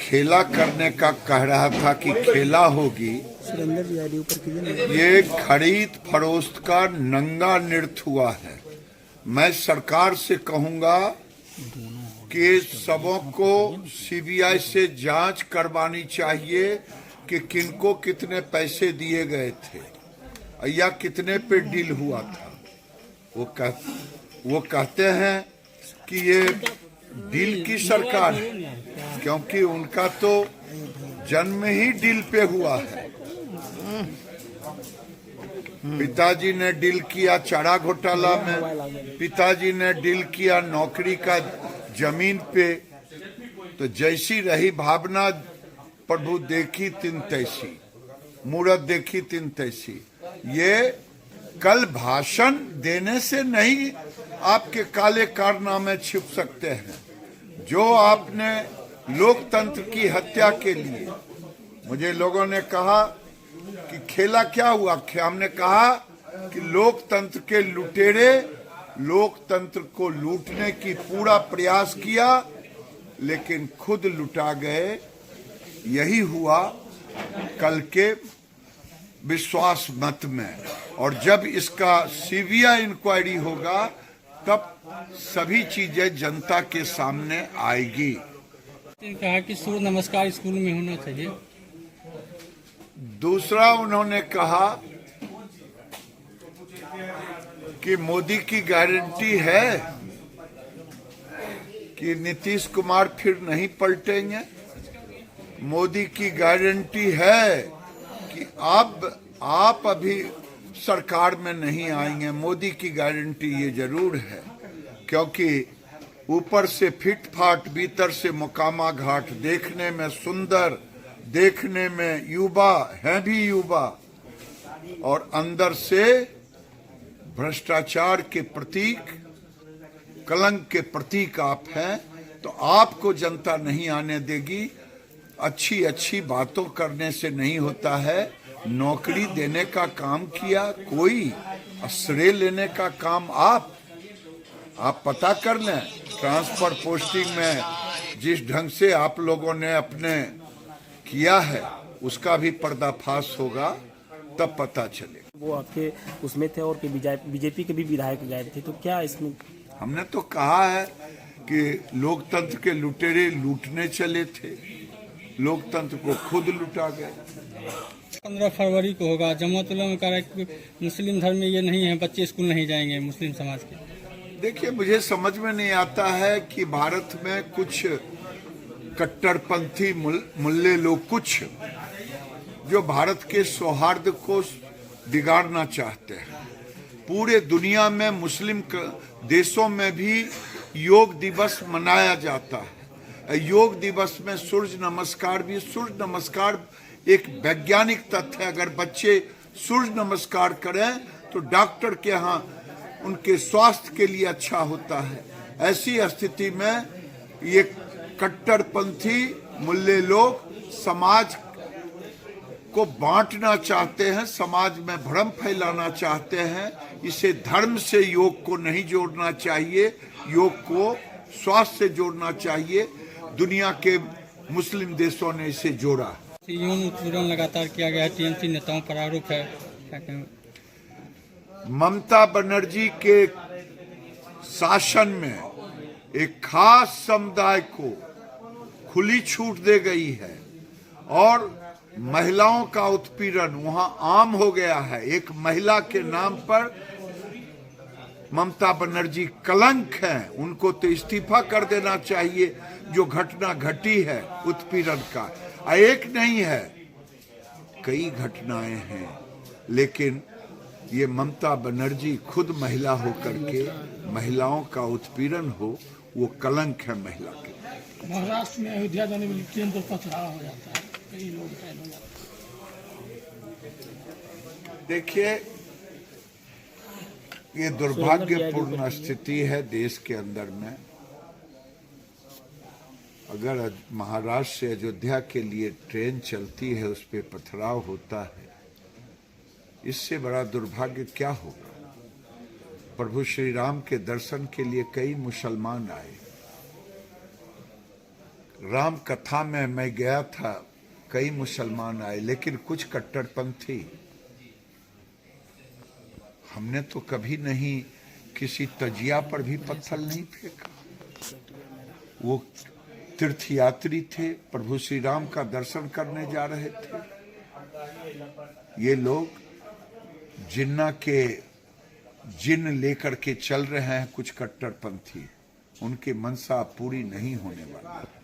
खेला करने का कह रहा था कि खेला होगी। ये खरीद फरोख्त का नंगा नृत्य हुआ है। मैं सरकार से कहूंगा कि सबों को सीबीआई से जांच करवानी चाहिए कि किनको कितने पैसे दिए गए थे या कितने पे डील हुआ था। वो कहते हैं कि ये डील की सरकार है, क्योंकि उनका तो जन्म ही डील पे हुआ है। पिताजी ने डील किया चारा घोटाला में, पिताजी ने डील किया नौकरी का जमीन पे। तो जैसी रही भावना, प्रभु देखी तिन तैसी, मूरत देखी तिन तैसी। ये कल भाषण देने से नहीं आपके काले कारनामे छिप सकते हैं। जो आपने लोकतंत्र की हत्या के लिए, मुझे लोगों ने कहा कि खेला क्या हुआ, हमने कहा कि लोकतंत्र के लुटेरे लोकतंत्र को लूटने की पूरा प्रयास किया, लेकिन खुद लुटा गए। यही हुआ कल के विश्वास मत में। और जब इसका सीबीआई इंक्वायरी होगा तब सभी चीजें जनता के सामने आएगी। कहा कि सूर्य नमस्कार स्कूल में होना चाहिए। दूसरा उन्होंने कहा कि मोदी की गारंटी है कि नीतीश कुमार फिर नहीं पलटेंगे। मोदी की गारंटी है कि अब आप अभी सरकार में नहीं आएंगे। मोदी की गारंटी ये जरूर है, क्योंकि ऊपर से फिट फाट, भीतर से मुकामा घाट, देखने में सुंदर, देखने में युवा है भी युवा, और अंदर से भ्रष्टाचार के प्रतीक, कलंक के प्रतीक आप हैं। तो आपको जनता नहीं आने देगी। अच्छी अच्छी बातों करने से नहीं होता है। नौकरी देने का काम किया कोई, श्रेय लेने का काम आप पता कर लें। ट्रांसफर पोस्टिंग में जिस ढंग से आप लोगों ने अपने किया है, उसका भी पर्दाफाश होगा, तब पता चले। वो आपके उसमें थे और बीजेपी के भी विधायक गए थे, तो क्या इसमें? हमने तो कहा है कि लोकतंत्र के लुटेरे लूटने चले थे, लोकतंत्र को खुद लुटा गए। 15 फरवरी को होगा। जमात-उल-उलमा में कह रहा है कि मुस्लिम धर्म में ये नहीं है, बच्चे स्कूल नहीं जाएंगे मुस्लिम समाज के। देखिए, मुझे समझ में नहीं आता है कि भारत में कुछ कट्टरपंथी मुल्ले लोग, कुछ जो भारत के सौहार्द को बिगाड़ना चाहते हैं। पूरे दुनिया में मुस्लिम देशों में भी योग दिवस मनाया जाता है। योग दिवस में सूर्य नमस्कार भी, सूर्य नमस्कार एक वैज्ञानिक तथ्य है। अगर बच्चे सूर्य नमस्कार करें तो डॉक्टर के यहाँ उनके स्वास्थ्य के लिए अच्छा होता है। ऐसी स्थिति में ये कट्टरपंथी मुल्ले लोग समाज को बांटना चाहते हैं, समाज में भ्रम फैलाना चाहते हैं। इसे धर्म से योग को नहीं जोड़ना चाहिए, योग को स्वास्थ्य से जोड़ना चाहिए। दुनिया के मुस्लिम देशों ने इसे जोड़ा। यौन उत्पीड़न लगातार किया गया है, टीएमसी नेताओं पर आरोप है, क्या कहें? ममता बनर्जी के शासन में एक खास समुदाय को खुली छूट दे गई है और महिलाओं का उत्पीड़न वहां आम हो गया है। एक महिला के नाम पर ममता बनर्जी कलंक है, उनको तो इस्तीफा कर देना चाहिए। जो घटना घटी है उत्पीड़न का, एक नहीं है, कई घटनाएं हैं, लेकिन ये ममता बनर्जी खुद महिला होकर के महिलाओं का उत्पीड़न हो, वो कलंक है महिला के। महाराष्ट्र में अयोध्या जाने वाली ट्रेन तो पथराव हो जाता है, कई लोग घायल हो जाते हैं। देखिए, ये दुर्भाग्यपूर्ण स्थिति है देश के अंदर में। अगर महाराष्ट्र से अयोध्या के लिए ट्रेन चलती है, उस पर पथराव होता है, इससे बड़ा दुर्भाग्य क्या होगा। प्रभु श्री राम के दर्शन के लिए कई मुसलमान आए, राम कथा में मैं गया था, कई मुसलमान आए, लेकिन कुछ कट्टरपंथी, हमने तो कभी नहीं किसी तजिया पर भी पत्थर नहीं फेंका। वो तीर्थयात्री थे, प्रभु श्री राम का दर्शन करने जा रहे थे। ये लोग जिन्ना के जिन लेकर के चल रहे हैं कुछ कट्टरपंथी, उनकी मनसा पूरी नहीं होने वाली।